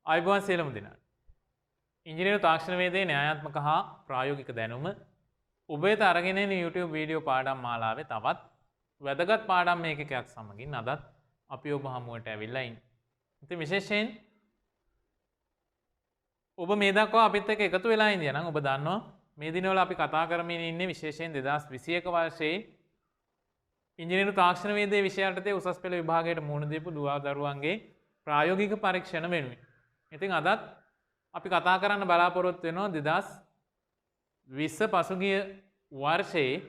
ආයුබෝවන් සියලුම දෙනාට. ඉංජිනේරු තාක්ෂණ වේදයේ න්‍යායාත්මක හා ප්‍රායෝගික දැනුම ඔබ වෙත අරගෙන එන YouTube වීඩියෝ පාඩම් මාලාවේ තවත් වැදගත් පාඩම් මේකකයක් සමගින් අදත් අපි ඔබ හමුවට ඇවිල්ලා ඉන්නේ. ඉතින් විශේෂයෙන් ඔබ මේ දක්වා අපිත් එක්ක එකතු වෙලා ඉඳියා නම් ඔබ දන්නවා මේ දිනවල අපි කතා කරමින් ඉන්නේ විශේෂයෙන් 2021 වර්ෂයේ ඉංජිනේරු තාක්ෂණ වේදයේ විෂය යටතේ උසස් පෙළ විභාගයට මුහුණ දීපු දුවා දරුවන්ගේ ප්‍රායෝගික පරීක්ෂණ වෙනුවෙන්. ඉතින් අදත් අපි කතා කරන්න බලාපොරොත්තු වෙනවා 2020 පසුගිය වර්ෂයේ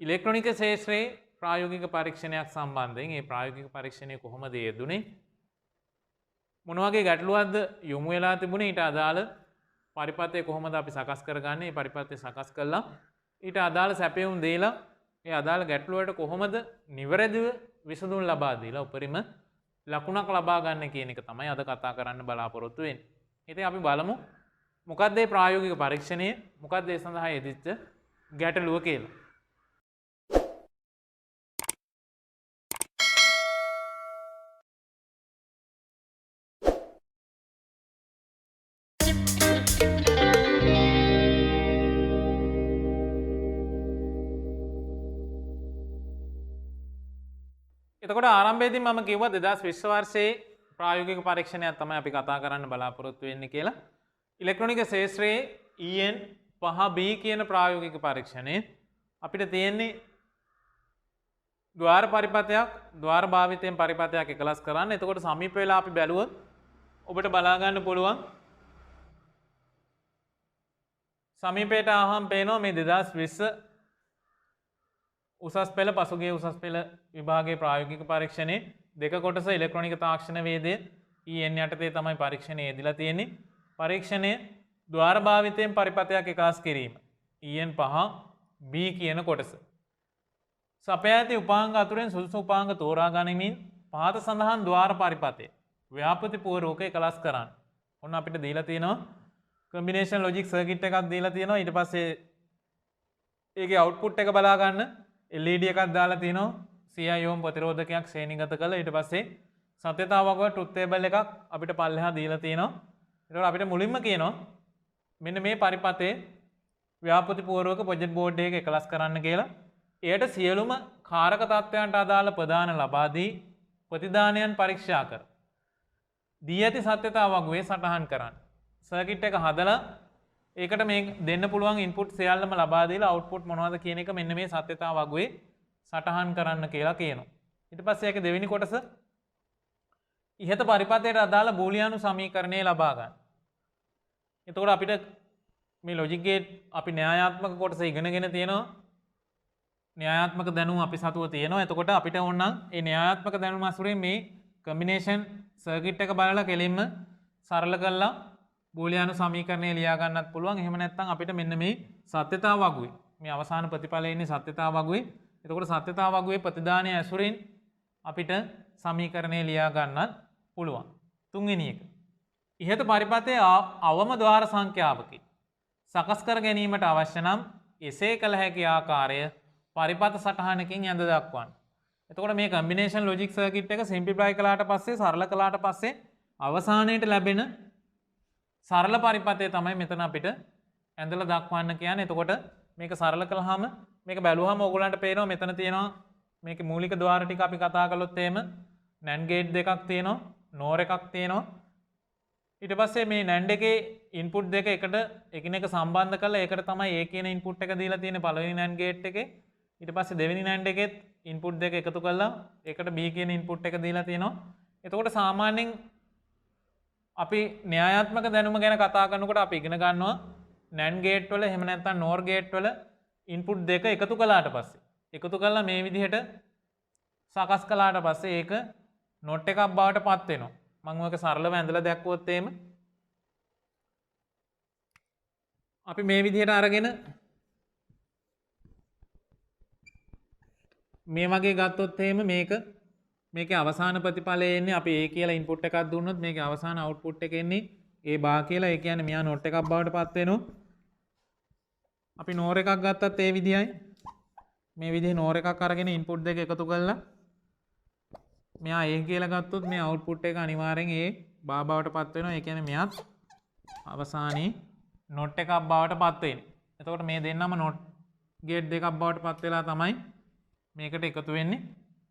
ඉලෙක්ට්‍රොනික ශාස්ත්‍රයේ ප්‍රායෝගික පරීක්ෂණයක් සම්බන්ධයෙන් මේ ප්‍රායෝගික පරීක්ෂණය කොහොමද යෙදුනේ? මොන වගේ ගැටලුවක්ද යොමු වෙලා තිබුණේ? ඊට අදාළ පරිපත්‍ය කොහොමද අපි සකස් කරගන්නේ? මේ පරිපත්‍ය සකස් කළා ඊට අදාළ සැපයුම් දීලා ඒ අදාළ ගැටලුවට කොහොමද නිවැරදිව විසඳුම් ලබා දීලා උපරිම ලකුණක් ලබා ගන්න කියන එක තමයි අද කතා කරන්න බලාපොරොත්තු වෙන්නේ. ඉතින් අපි බලමු මොකක්ද මේ ප්‍රායෝගික පරීක්ෂණය, මොකක්ද ඒ සඳහා යෙදිච්ච ගැටලුව කියලා. එතකොට ආරම්භයේදී මම කිව්වා 2020 වර්ෂයේ ප්‍රායෝගික පරීක්ෂණයක් තමයි අපි කතා කරන්න බලාපොරොත්තු වෙන්නේ කියලා. ඉලෙක්ට්‍රොනික ශාස්ත්‍රයේ EN 5B කියන ප්‍රායෝගික පරීක්ෂණය අපිට තියෙන්නේ ద్వාර පරිපථයක්, ద్వාර භාවිතයෙන් පරිපථයක් එකලස් කරන්න. එතකොට සමීප වෙලා අපි බැලුවොත් ඔබට බලා ගන්න පුළුවන් සමීපයට ආවම පේනවා මේ 2020 උසස් පෙළ පසුගිය උසස් පෙළ විභාගයේ ප්‍රායෝගික පරීක්ෂණයේ දෙක කොටස ඉලෙක්ට්‍රොනික තාක්ෂණ වේදය EN යටතේ තමයි පරීක්ෂණය යෙදලා තියෙන්නේ. පරීක්ෂණය ద్వාර භාවිතයෙන් පරිපථයක් එකලස් කිරීම EN 5B කියන කොටස. සපයා ඇති උපාංග අතුරෙන් සුදුසු උපාංග තෝරා ගනිමින් පහත සඳහන් ద్వාර පරිපථය ව්‍යාපෘති පූර්වක එකලස් කරන්න. ඔන්න අපිට දීලා තියෙනවා කම්බිනේෂන් ලොජික් සර්කිට් එකක් දීලා තියෙනවා. ඊට පස්සේ ඒකේ අවුට්පුට් එක බලා ගන්න LED එකක් දාලා තිනවා 100 ohm ප්‍රතිරෝධකයක් ශ්‍රේණිගත කළා. ඊට පස්සේ සත්‍යතාවක් වගේ ට්‍රුත් ටේබල් එකක් අපිට පල්ලෙහා දීලා තියෙනවා. ඒතකොට අපිට මුලින්ම කියනවා මෙන්න මේ පරිපථයේ ව්‍යාපෘති පූර්වක ප්‍රොජෙක්ට් බෝඩ් එකක එකලස් කරන්න කියලා. එයට සියලුම කාරක තත්ත්වයන්ට අදාළ ප්‍රදාන ලබා දී ප්‍රතිදානයන් පරීක්ෂා කර දී ඇති සත්‍යතාවක් වේ සටහන් කරන්න. සර්කිට් එක හදලා ඒකට මේ දෙන්න පුළුවන් ඉන්පුට් සියල්ලම ලබා දීලා අවුට්පුට් මොනවද කියන එක මෙන්න මේ සත්‍යතාවක් වේ සටහන් කරන්න කියලා කියනවා. ඊට පස්සේ ඒක දෙවෙනි කොටස ඉහත පරිපථයට අදාළ බූලියානු සමීකරණය ලබා ගන්න. එතකොට අපිට මේ ලොජික් ගේට් අපි න්‍යායාත්මක කොටස ඉගෙනගෙන තියෙනවා. න්‍යායාත්මක දැනුම අපි සතුව තියෙනවා. එතකොට අපිට ඕන නම් මේ න්‍යායාත්මක දැනුම අසුරෙන් මේ කම්බිනේෂන් සර්කිට් එක බලලා කෙලින්ම සරල කරලා බූලියානු සමීකරණය ලියා ගන්නත් පුළුවන්. එහෙම නැත්නම් අපිට මෙන්න මේ සත්‍යතාවක් වේ මේ අවසාන ප්‍රතිඵලයේ ඉන්නේ සත්‍යතාවක් වේ. එතකොට සත්‍යතාවක් වේ ප්‍රතිදානය ඇසුරින් අපිට සමීකරණය ලියා ගන්නත් පුළුවන්. තුන්වෙනි එක ඉහත පරිපථයේ අවම ద్వාර සංඛ්‍යාවකි සකස් කර ගැනීමට අවශ්‍ය නම් එසේ කළ හැකි ආකාරය පරිපථ සටහනකින් ඇඳ දක්වන්න. එතකොට මේ කම්බිනේෂන් ලොජික් සර්කිට් එක සිම්ප්ලිෆයි කළාට පස්සේ සරල කළාට පස්සේ අවසානයේට ලැබෙන සරල පරිපථය තමයි මෙතන අපිට ඇඳලා දක්වන්න කියන්නේ. එතකොට මේක සරල කළාම මේක බැලුවාම ඕගොල්ලන්ට පේනවා මෙතන තියෙනවා මේකේ මූලික ద్వාර ටික අපි කතා කළොත් එහෙම NAND ගේට් දෙකක් තියෙනවා, NOR එකක් තියෙනවා. ඊට පස්සේ මේ NAND එකේ ඉන්පුට් දෙක එකට එකිනෙක සම්බන්ධ කරලා ඒකට තමයි A කියන ඉන්පුට් එක දීලා තියෙන්නේ පළවෙනි NAND ගේට් එකේ. ඊට පස්සේ දෙවෙනි NAND එකෙත් ඉන්පුට් දෙක එකතු කරලා ඒකට B කියන ඉන්පුට් එක දීලා තියෙනවා. එතකොට සාමාන්‍යයෙන් අපි න්‍යායාත්මක දැනුම ගැන කතා කරනකොට අපි ඉගෙන ගන්නවා NAND ගේට් වල එහෙම නැත්නම් NOR ගේට් වල ඉන්පුට් දෙක එකතු කළාට පස්සේ එකතු කළා මේ විදිහට සකස් කළාට පස්සේ ඒක නොට් එකක් බවට පත් වෙනවා. මම ඔයක සරලව ඇඳලා දැක්වුවොත් එහෙම අපි මේ විදිහට අරගෙන මේ වගේ ගත්තොත් එහෙම මේකේ අවසාන ප්‍රතිඵලය එන්නේ අපි A කියලා ඉන්පුට් එකක් දුන්නොත් මේකේ අවසාන අවුට්පුට් එක එන්නේ A බා කියලා. ඒ කියන්නේ මෙයා නොට් එකක් බවට පත් වෙනවා. අපි NOR එකක් ගත්තත් ඒ විදිහයි. මේ විදිහේ NOR එකක් අරගෙන ඉන්පුට් දෙක එකතු කරලා මෙයා A කියලා ගත්තොත් මේ අවුට්පුට් එක අනිවාර්යෙන් A බා බවට පත් වෙනවා. ඒ කියන්නේ මෙයත් අවසානයේ not එකක් බවට පත් වෙන්නේ. එතකොට මේ දෙන්නම not gate දෙකක් බවට පත් වෙලා තමයි මේකට එකතු වෙන්නේ.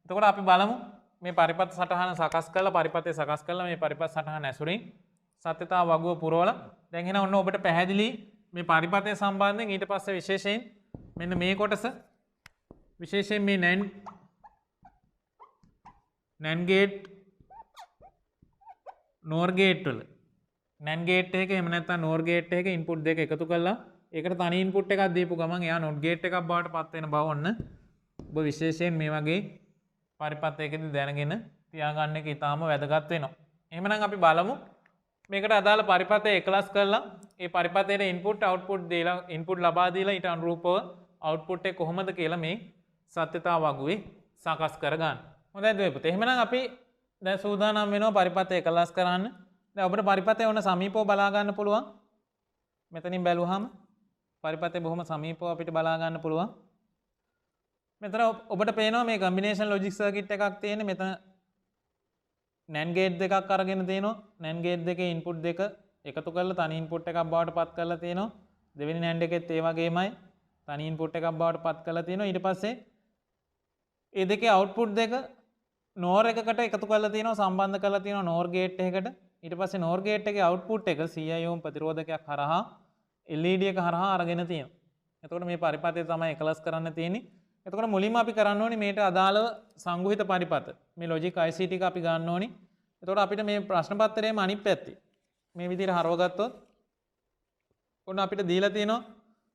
එතකොට අපි බලමු මේ පරිපථ සටහන සකස් කරලා පරිපථය සකස් කරලා මේ පරිපථ සටහන ඇසුරින් සත්‍යතා වගුව පුරවලා දැන් එහෙනම් ඔන්න ඔබට පැහැදිලි මේ පරිපථය සම්බන්ධයෙන්. ඊට පස්සේ විශේෂයෙන් මෙන්න මේ කොටස විශේෂයෙන් මේ NAND gate NOR gate වල NAND gate එක එහෙම නැත්නම් NOR gate එක input දෙක එකතු කරලා ඒකට තනි input එකක් දීපු ගමන් එයා NOT gate එකක් බවට පත් වෙන බව ඔන්න ඔබ විශේෂයෙන් මේ වගේ පරිපථයකදී දැනගෙන තියාගන්න එක ඉතාම වැදගත් වෙනවා. එහෙමනම් අපි බලමු මේකට අදාළ පරිපථය එකලස් කරලා ඒ පරිපථයට ඉන්පුට් අවුට්පුට් දීලා ඉන්පුට් ලබා දීලා ඊට අනුරූපව අවුට්පුට් එක කොහොමද කියලා මේ සත්‍යතා වගුවේ සකස් කරගන්න. හොඳයි දුවේ පුතේ. එහෙමනම් අපි දැන් සූදානම් වෙනවා පරිපථය එකලස් කරන්න. දැන් ඔබට පරිපථය ඔන්න සමීපව බලා ගන්න පුළුවන්. මෙතනින් බැලුවාම පරිපථය බොහොම සමීපව අපිට බලා ගන්න පුළුවන්. මෙතන ඔබට පේනවා මේ කම්බිනේෂන් ලොජික් සර්කිට් එකක් තියෙන. මෙතන NAND gate දෙකක් අරගෙන තියෙනවා. NAND gate දෙකේ ඉන්පුට් දෙක එකතු කරලා තනි ඉන්පුට් එකක් බවට පත් කරලා තියෙනවා. දෙවෙනි NAND එකෙත් ඒ වගේමයි තනි ඉන්පුට් එකක් බවට පත් කරලා තියෙනවා. ඊට පස්සේ මේ දෙකේ අවුට්පුට් දෙක NOR එකකට එකතු කරලා තියෙනවා, සම්බන්ධ කරලා තියෙනවා NOR gate එකකට. ඊට පස්සේ NOR gate එකේ අවුට්පුට් එක CI ohm ප්‍රතිරෝධකයක් හරහා LED එක හරහා අරගෙන තියෙනවා. එතකොට මේ පරිපථය තමයි එකලස් කරන්න තියෙන්නේ. එතකොට මුලින්ම අපි කරන්න ඕනේ මේට අදාළව සංගුහිත පරිපථ මේ ලොජික් IC ටික අපි ගන්න ඕනේ. එතකොට අපිට මේ ප්‍රශ්න පත්‍රයේම අනිත් පැත්තේ මේ විදිහට හරවගත්තොත් ඔන්න අපිට දීලා තියෙනවා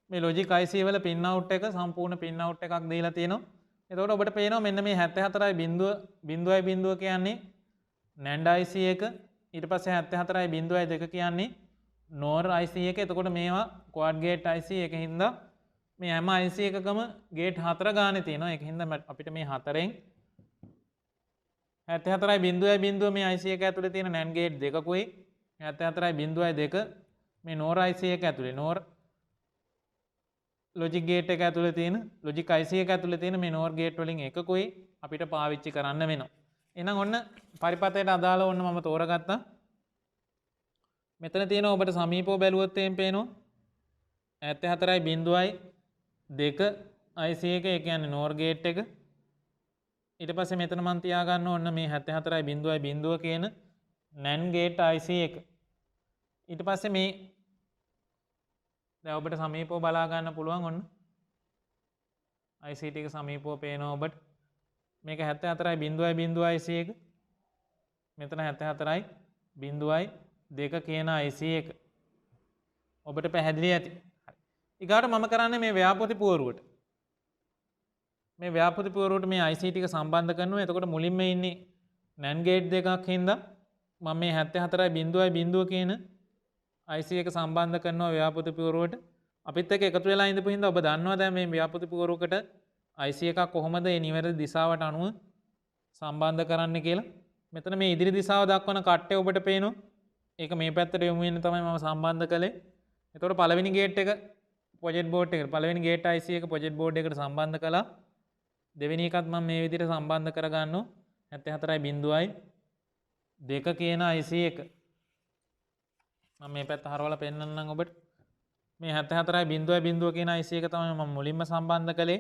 මේ ලොජික් IC වල පින් අවුට් එක සම්පූර්ණ පින් අවුට් එකක් දීලා තියෙනවා. එතකොට ඔබට පේනවා මෙන්න මේ 74යි බිඳුවයි කියන්නේ NAND IC එක. ඊට පස්සේ 74යි බිඳුවයි දෙක කියන්නේ NOR IC එක. එතකොට මේවා quad gate IC එකකින්ද මේ හැම IC එකකම ගේට් 4 ගානේ තියෙනවා. ඒකින්ද අපිට මේ 4න් 74.0 මේ IC එක ඇතුලේ තියෙන NAND gate දෙකකුයි 74.2 මේ NOR IC එක ඇතුලේ NOR logic gate එක ඇතුලේ තියෙන logic IC එක ඇතුලේ තියෙන මේ NOR gate වලින් එකකුයි අපිට පාවිච්චි කරන්න වෙනවා. එහෙනම් ඔන්න පරිපථයට අදාළව ඔන්න මම තෝරගත්තා. මෙතන තියෙන ඔබට සමීපව බැලුවොත් එම් පේනවා 74.2 IC එක. ඒ කියන්නේ NOR gate එක. ඊට පස්සේ මෙතන මම තියාගන්න ඕන මේ 74.0 කියන NAND gate IC එක. ඊට පස්සේ මේ දැන් ඔබට සමීපව බලා ගන්න පුළුවන් ඔන්න IC ටික සමීපව පේනවා ඔබට. මේක 74.0 IC එක. මෙතන 74.2 කියන IC එක. ඔබට පැහැදිලි ඇති. ඊගාට මම කරන්නේ මේ ව්‍යාපෘති පුවරුවට. මේ ව්‍යාපෘති පුවරුවට මේ IC ටික සම්බන්ධ කරනවා. එතකොට මුලින්ම ඉන්නේ NAND gate දෙකක් හින්දා මම මේ 74.0 කියන IC එක සම්බන්ධ කරනවා ව්‍යාපෘති පුවරුවට. අපිත් එක්ක එකතු වෙලා ඉඳපු හින්දා ඔබ දන්නවා දැන් මේ ව්‍යාපෘති පුවරුවකට IC එකක් කොහොමද මේ නිවැරදි දිශාවට අනුව සම්බන්ධ කරන්න කියලා. මෙතන මේ ඉදිරි දිශාව දක්වන කට්ටේ ඔබට පේනවා. ඒක මේ පැත්තට යොමු වෙන්න තමයි මම සම්බන්ධ කළේ. එතකොට පළවෙනි ගේට් එක ප්‍රොජෙක්ට් බෝඩ් එකට පළවෙනි ගේට් IC එක ප්‍රොජෙක්ට් බෝඩ් එකට සම්බන්ධ කළා. දෙවෙනි එකත් මම මේ විදිහට සම්බන්ධ කරගන්නවා 74.2 කියන IC එක. මම මේ පැත්ත හරවලා පෙන්නන්නම් ඔබට. මේ 74.0 කියන IC එක තමයි මම මුලින්ම සම්බන්ධ කළේ.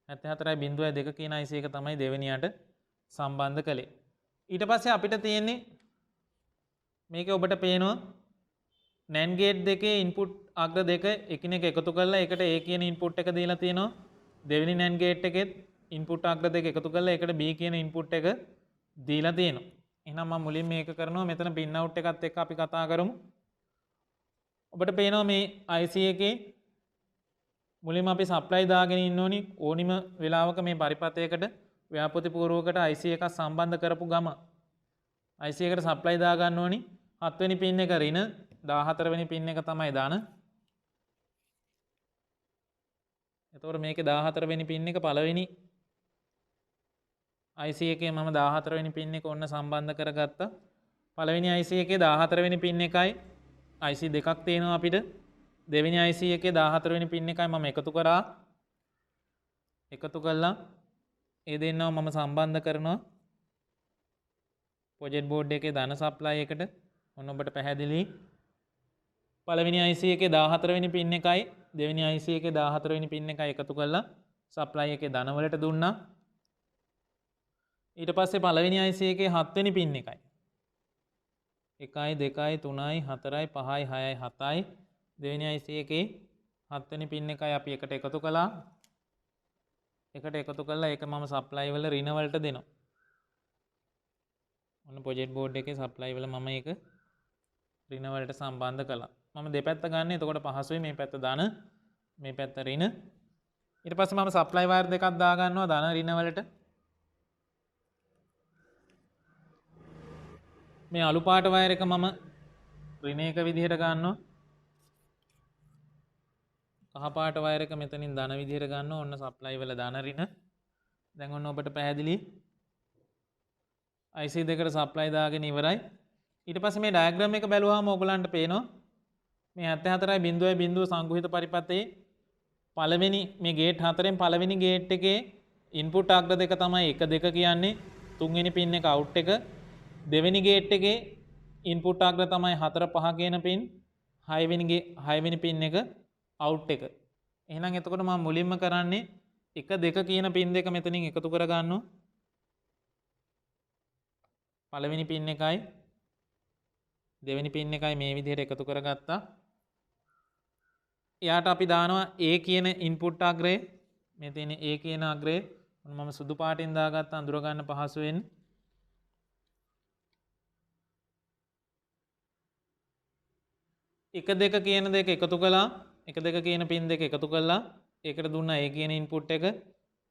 74.2 කියන IC එක තමයි දෙවෙනියට සම්බන්ධ කළේ. ඊට පස්සේ අපිට තියෙන්නේ මේකේ ඔබට පේනවා NAND gate දෙකේ ඉන්පුට් අග්‍ර දෙක එකිනෙක එකතු කරලා ඒකට A කියන ඉන්පුට් එක දීලා තියෙනවා. දෙවෙනි NAND gate එකෙත් ඉන්පුට් අග්‍ර දෙක එකතු කරලා ඒකට B කියන ඉන්පුට් එක දීලා තියෙනවා. එහෙනම් මම මුලින් මේක කරනවා. මෙතන pin out එකත් එක්ක අපි කතා කරමු. ඔබට පේනවා මේ IC එකේ මුලින්ම අපි supply දාගෙන ඉන්න ඕනි. ඕනිම වෙලාවක මේ පරිපථයකට ව්‍යාපෘති පුවරුවකට IC එකක් සම්බන්ධ කරපු ගම IC එකට supply දා ගන්න ඕනි. 7 වෙනි pin එක ඍණ 14 වෙනි pin එක තමයි දාන. එතකොට මේකේ 14 වෙනි pin එක පළවෙනි IC එකේ මම 14 වෙනි pin එක ඔන්න සම්බන්ධ කරගත්තා. පළවෙනි IC එකේ 14 වෙනි pin එකයි IC දෙකක් තියෙනවා අපිට. දෙවෙනි IC එකේ 14 වෙනි pin එකයි මම එකතු කරා. එකතු කළා ඒ දෙන්නව මම සම්බන්ධ කරනවා ප්‍රොජෙක්ට් බෝඩ් එකේ ධන සප්ලයි එකට. ඔන්න ඔබට පැහැදිලි. පළවෙනි IC එකේ 14 වෙනි පින් එකයි දෙවෙනි IC එකේ 14 වෙනි පින් එකයි එකතු කරලා සප්ලයි එකේ ධන වලට දුන්නා. ඊට පස්සේ පළවෙනි IC එකේ 7 වෙනි පින් එකයි 1 2 3 4 5 6 7යි දෙවෙනි IC එකේ 7 වෙනි පින් එකයි අපි එකට එකතු කළා. එකට එකතු කරලා ඒක මම සප්ලයි වල රින වලට දෙනවා. ඔන්න ප්‍රොජෙක්ට් බෝඩ් එකේ සප්ලයි වල මම ඒක රින වලට සම්බන්ධ කළා. මම දෙපැත්ත ගන්න. එතකොට පහසුයි මේ පැත්ත ධන මේ පැත්ත රින. ඊට පස්සේ මම සප්ලයි වයර් දෙකක් දා ගන්නවා ධන රින වලට. මේ අලු පාට වයර් එක මම රින එක විදිහට ගන්නවා. කහ පාට වයර් එක මෙතනින් ධන විදිහට ගන්නවා. ඔන්න සප්ලයි වල ධන රින. දැන් ඔන්න ඔබට පැහැදිලි. IC දෙකට සප්ලයි දාගෙන ඉවරයි. ඊට පස්සේ මේ ඩයග්‍රෑම් එක බැලුවාම ඔයගලන්ට පේනවා මේ 74.0 සංගුහිත පරිපථයේ පළවෙනි මේ ගේට් හතරෙන් පළවෙනි ගේට් එකේ ඉන්පුට් අග්‍ර දෙක තමයි 1 2 කියන්නේ. තුන්වෙනි පින් එක අවුට් එක. දෙවෙනි ගේට් එකේ ඉන්පුට් අග්‍ර තමයි 4 5 කියන පින්. හයවෙනි පින් එක අවුට් එක. එහෙනම් එතකොට මම මුලින්ම කරන්නේ 1 2 කියන පින් දෙක මෙතනින් එකතු කර ගන්නවා. පළවෙනි පින් එකයි දෙවෙනි පින් එකයි මේ විදිහට එකතු කරගත්තා. එයාට අපි දානවා A කියන ඉන්පුට් අග්‍රය. මේ තියෙන A කියන අග්‍රය මම සුදු පාටින් දාගත්ත අඳුර ගන්න පහසුවෙන්. එක දෙක කියන දෙක එකතු කළා. එක දෙක කියන පින් දෙක එකතු කළා. ඒකට දුන්නා A කියන ඉන්පුට් එක.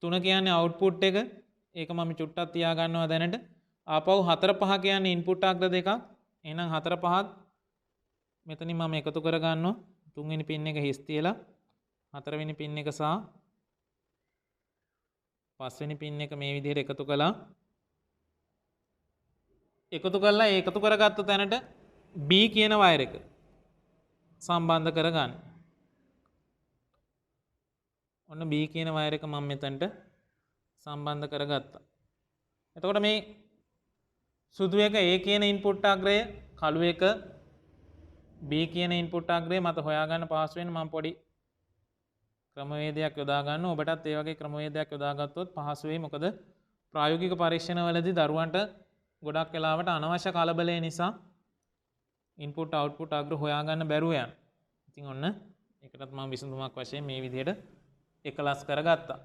3 කියන්නේ අවුට්පුට් එක. ඒක මම චුට්ටක් තියා ගන්නවා දැනට. ආපහු 4 5 කියන්නේ ඉන්පුට් අග්‍ර දෙකක්. එහෙනම් 4 5ක් මෙතනින් මම එකතු කර ගන්නවා. තුන්වෙනි පින් එක හිස් තියලා හතරවෙනි පින් එක සහ පස්වෙනි පින් එක මේ විදිහට එකතු කළා. එකතු කළා ඒ එකතු කරගත්ත තැනට B කියන වයර් එක සම්බන්ධ කරගන්න. ඔන්න B කියන වයර් එක මම මෙතනට සම්බන්ධ කරගත්තා. එතකොට මේ සුදු එක A කියන ඉන්පුට් අග්‍රය, කළු එක B කියන ඉන්පුට් අග්‍රය මත හොයාගන්න පහසු වෙන මම පොඩි ක්‍රමවේදයක් යොදා ගන්නවා. ඔබටත් ඒ වගේ ක්‍රමවේදයක් යොදාගත්තොත් පහසු වෙයි. මොකද ප්‍රායෝගික පරීක්ෂණවලදී දරුවන්ට ගොඩක් වෙලාවට අනවශ්‍ය කලබලය නිසා ඉන්පුට් අවුට්පුට් අග්‍ර හොයාගන්න බැරුව යනවා. ඉතින් ඔන්න ඒකටත් මම විසඳුමක් වශයෙන් මේ විදිහට එකලස් කරගත්තා.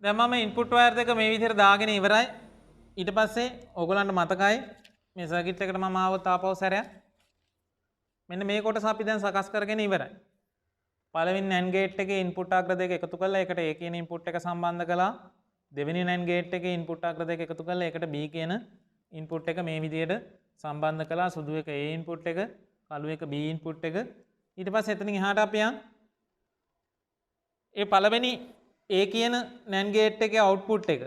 දැන් මම ඉන්පුට් වයර් දෙක මේ විදිහට දාගෙන ඉවරයි. ඊට පස්සේ ඕගොල්ලන්ට මතකයි මේ සර්කිට් එකට මම ආවොත් ආපහු සැරයක් මෙන්න මේ කොටස අපි දැන් සකස් කරගෙන ඉවරයි. පළවෙනි NAND ගේට් එකේ ඉන්පුට් අග්‍ර දෙක එකතු කරලා ඒකට A කියන ඉන්පුට් එක සම්බන්ධ කළා. දෙවෙනි NAND ගේට් එකේ ඉන්පුට් අග්‍ර දෙක එකතු කරලා ඒකට B කියන ඉන්පුට් එක මේ විදිහට සම්බන්ධ කළා. සුදු එක A ඉන්පුට් එක, කළු එක B ඉන්පුට් එක. ඊට පස්සේ එතනින් එහාට අපි යන් ඒ පළවෙනි A කියන NAND ගේට් එකේ අවුට්පුට් එක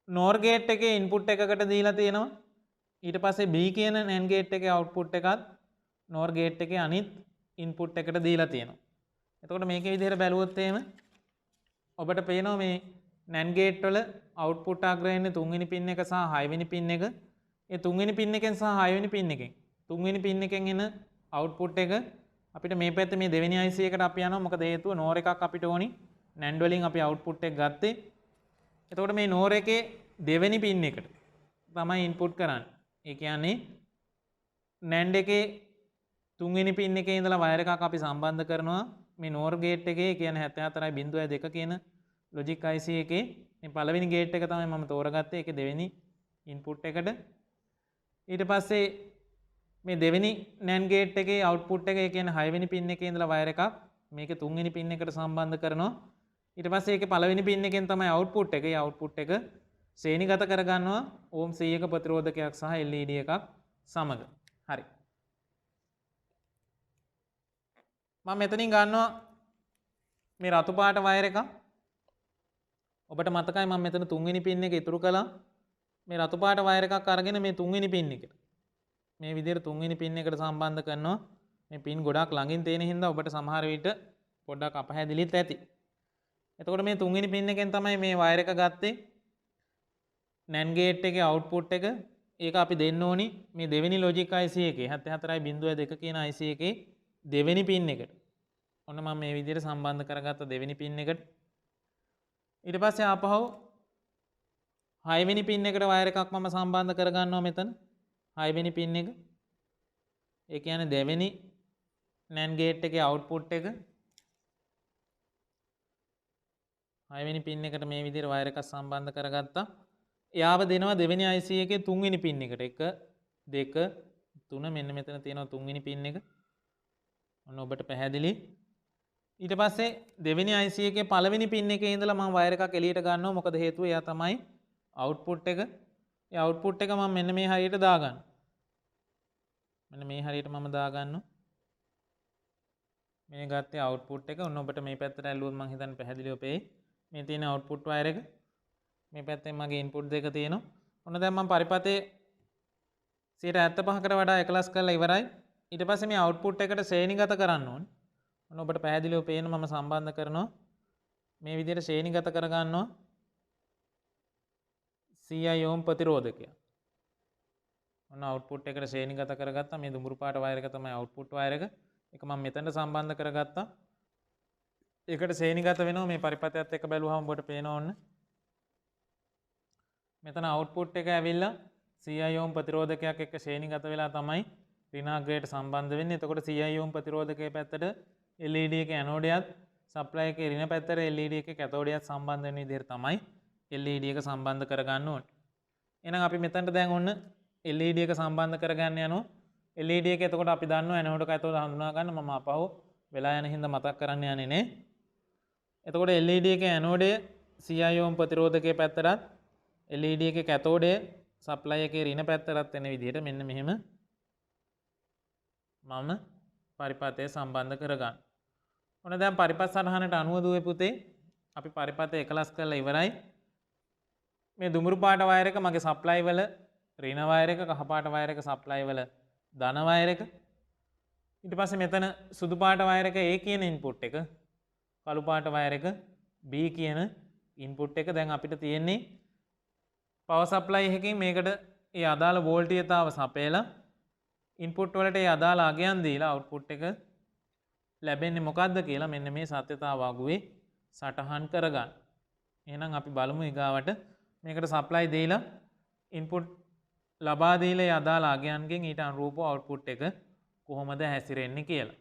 NOR ගේට් එකේ ඉන්පුට් එකකට දීලා තියෙනවා. ඊට පස්සේ B කියන NAND ගේට් එකේ අවුට්පුට් එකත් NOR ගේට් එකේ අනිත් ඉන්පුට් එකට දීලා තියෙනවා. එතකොට මේකේ විදිහට බැලුවොත් එහෙම ඔබට පේනවා මේ NAND ගේට් වල අවුට්පුට් අග්‍රය ඉන්නේ 3 වෙනි පින් එක සහ 6 වෙනි පින් එක. ඒ 3 වෙනි පින් එකෙන් සහ 6 වෙනි පින් එකෙන් 3 වෙනි පින් එකෙන් එන අවුට්පුට් එක අපිට මේ පැත්තේ මේ දෙවෙනි IC එකට අපි යනවා. මොකද හේතුව NOR එකක් අපිට ඕනි. NAND වලින් අපි අවුට්පුට් එක ගත්තේ. එතකොට මේ NOR එකේ දෙවෙනි පින් එකට තමයි ඉන්පුට් කරන්නේ. ඒ කියන්නේ NAND එකේ තුන්වෙනි පින් එකේ ඉඳලා වයර් එකක් අපි සම්බන්ධ කරනවා මේ NOR ගේට් එකේ. කියන්නේ 74.2 කියන ලොජික් IC එකේ මේ පළවෙනි ගේට් එක තමයි මම තෝරගත්තේ. ඒකේ දෙවෙනි ඉන්පුට් එකට. ඊට පස්සේ මේ දෙවෙනි NAND ගේට් එකේ අවුට්පුට් එක, ඒ කියන්නේ 6 වෙනි පින් එකේ ඉඳලා වයර් එකක් මේකේ 3 වෙනි පින් එකට සම්බන්ධ කරනවා. ඊට පස්සේ ඒකේ පළවෙනි පින් එකෙන් තමයි අවුට්පුට් එක. ඒ අවුට්පුට් එක ශ්‍රේණිගත කරගන්නවා ඕම් 100ක ප්‍රතිරෝධකයක් සහ LED එකක් සමග. හරි. මම මෙතනින් ගන්නවා මේ රතු පාට වයර් එක. ඔබට මතකයි මම මෙතන 3 වෙනි පින් එක ඉතුරු කළා. මේ රතු පාට වයර් එකක් අරගෙන මේ 3 වෙනි පින් එකට මේ විදිහට 3 වෙනි පින් එකට සම්බන්ධ කරනවා. මේ පින් ගොඩක් ළඟින් තියෙන හින්දා ඔබට සමහර විට පොඩ්ඩක් අපහැදිලිත් ඇති. එතකොට මේ 3 වෙනි පින් එකෙන් තමයි මේ වයර් එක ගත්තේ. NAND ගේට් එකේ අවුට්පුට් එක ඒක අපි දෙන්න ඕනි මේ දෙවෙනි ලොජික් IC එකේ 74.2 කියන IC එකේ දෙවෙනි පින් එකට. ඔන්න මම මේ විදිහට සම්බන්ධ කරගත්ත දෙවෙනි පින් එකට. ඊට පස්සේ ආපහු 6 වෙනි පින් එකට වයර් එකක් මම සම්බන්ධ කරගන්නවා මෙතන. 6 වෙනි පින් එක. ඒ කියන්නේ දෙවෙනි NAND ගේට් එකේ අවුට්පුට් එක 6 වෙනි පින් එකට මේ විදිහට වයර් එකක් සම්බන්ධ කරගත්තා. එයාව දෙනවා දෙවෙනි IC එකේ 3 වෙනි පින් එකට. 1 2 3 මෙන්න මෙතන තියෙනවා 3 වෙනි පින් එක. ඔන්න ඔබට පැහැදිලි. ඊට පස්සේ දෙවෙනි IC එකේ පළවෙනි පින් එකේ ඉඳලා මම වයර් එකක් එළියට ගන්නවා. මොකද හේතුව එයා තමයි අවුට්පුට් එක. ඒ අවුට්පුට් එක මම මෙන්න මේ හරියට දාගන්නවා. මෙන්න මේ හරියට මම දාගන්නවා. මේ ගත්තේ අවුට්පුට් එක. ඔන්න ඔබට මේ පැත්තට ඇල්ලුවොත් මම හිතන්නේ පැහැදිලිව පෙයි. මේ තියෙන අවුට්පුට් වයර් එක. මේ පැත්තෙන් මගේ ඉන්පුට් දෙක තියෙනවා. ඔන්න දැන් මම පරිපතේ 75%කට වඩා එකලස් කරලා ඉවරයි. ඊට පස්සේ මේ අවුට්පුට් එකට ශ්‍රේණිගත කරන්න ඕනේ. ඔන්න ඔබට පැහැදිලිව පේන මම සම්බන්ධ කරනවා. මේ විදිහට ශ්‍රේණිගත කරගන්නවා. CI ohm ප්‍රතිරෝධකය. ඔන්න අවුට්පුට් එකට ශ්‍රේණිගත කරගත්තා. මේ දුඹුරු පාට වයර් එක තමයි අවුට්පුට් වයර් එක. ඒක මම මෙතනට සම්බන්ධ කරගත්තා. ඒකට ශ්‍රේණිගත වෙනවා මේ පරිපතයත් එක්ක බැලුවහම ඔබට පේනවා ඔන්න. මෙතන අවුට්පුට් එක ඇවිල්ලා CI ohm ප්‍රතිරෝධකයක් එක්ක ශ්‍රේණිගත වෙලා තමයි ඍණාග්‍රයට සම්බන්ධ වෙන්නේ. එතකොට CI ohm ප්‍රතිරෝධකයේ පැත්තට LED එකේ ඇනෝඩයත් සප්ලයි එකේ ඍණ පැත්තට LED එකේ කැතෝඩයත් සම්බන්ධ වෙන විදිහට තමයි LED එක සම්බන්ධ කරගන්න ඕනේ. එහෙනම් අපි මෙතනට දැන් ඔන්න LED එක සම්බන්ධ කරගන්න යනවා. LED එක එතකොට අපි දන්නවා ඇනෝඩ් කැතෝඩ හඳුනා ගන්න මම අපහු වෙලා යන හින්දා මතක් කරන්න යන්නේ නේ. එතකොට LED එකේ ඇනෝඩය CI ohm ප්‍රතිරෝධකයේ පැත්තටත් LED එකේ කැතෝඩය සප්ලයි එකේ ඍණ පැත්තටත් වෙන විදිහට මෙන්න මෙහෙම මම පරිපතය සම්බන්ධ කරගන්න. ඔන්න දැන් පරිපත් සටහනට අනුව දුවේ පුතේ අපි පරිපතය එකලස් කරලා ඉවරයි. මේ දුඹුරු පාට වයර් එක මගේ සප්ලයි වල ඍණ වයර් එක, කහ පාට වයර් එක සප්ලයි වල ධන වයර් එක. ඊට පස්සේ මෙතන සුදු පාට වයර් එක A කියන ඉන්පුට් එක, කළු පාට වයර් එක B කියන ඉන්පුට් එක. දැන් අපිට තියෙන්නේ පවර් සප්ලයි එකකින් මේකට ඒ අදාළ වෝල්ටීයතාව සපයලා ඉන්පුට් වලට ඒ අදාළ අගයන් දීලා අවුට්පුට් එක ලැබෙන්නේ මොකක්ද කියලා මෙන්න මේ සත්‍යතාව වගුවේ සටහන් කරගන්න. එහෙනම් අපි බලමු ඊගාවට මේකට සප්ලයි දීලා ඉන්පුට් ලබා දීලා ඒ අදාළ අගයන්ගෙන් ඊට අනුරූපව අවුට්පුට් එක කොහොමද හැසිරෙන්නේ කියලා.